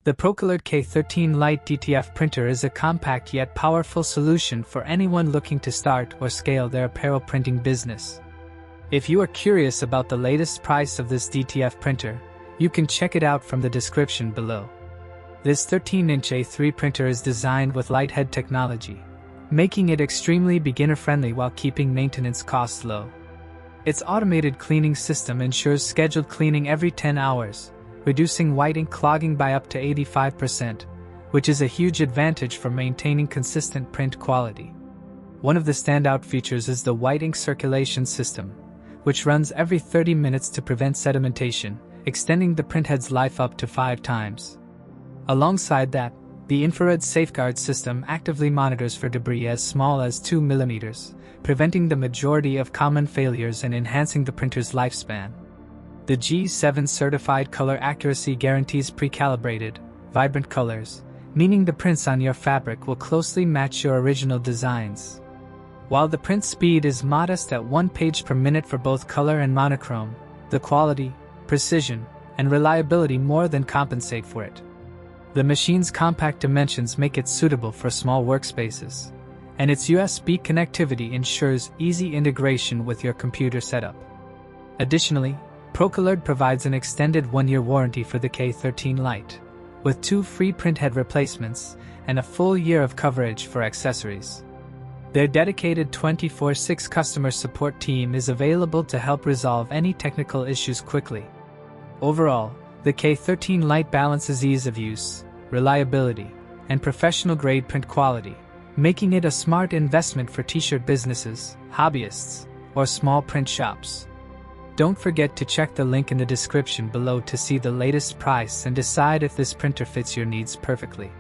The Procolored K13-Lite DTF Printer is a compact yet powerful solution for anyone looking to start or scale their apparel printing business. If you are curious about the latest price of this DTF printer, you can check it out from the description below. This 13-inch A3 printer is designed with LiteHead technology, making it extremely beginner-friendly while keeping maintenance costs low. Its automated cleaning system ensures scheduled cleaning every 10 hours, reducing white ink clogging by up to 85%, which is a huge advantage for maintaining consistent print quality. One of the standout features is the white ink circulation system, which runs every 30 minutes to prevent sedimentation, extending the printhead's life up to 5 times. Alongside that, the infrared safeguard system actively monitors for debris as small as 2 mm, preventing the majority of common failures and enhancing the printer's lifespan. The G7 certified color accuracy guarantees pre-calibrated, vibrant colors, meaning the prints on your fabric will closely match your original designs. While the print speed is modest at 1 page per minute for both color and monochrome, the quality, precision, and reliability more than compensate for it. The machine's compact dimensions make it suitable for small workspaces, and its USB connectivity ensures easy integration with your computer setup. Additionally, Procolored provides an extended 1-year warranty for the K13-Lite, with 2 free printhead replacements and a full year of coverage for accessories. Their dedicated 24/6 customer support team is available to help resolve any technical issues quickly. Overall, the K13-Lite balances ease of use, reliability, and professional-grade print quality, making it a smart investment for t-shirt businesses, hobbyists, or small print shops. Don't forget to check the link in the description below to see the latest price and decide if this printer fits your needs perfectly.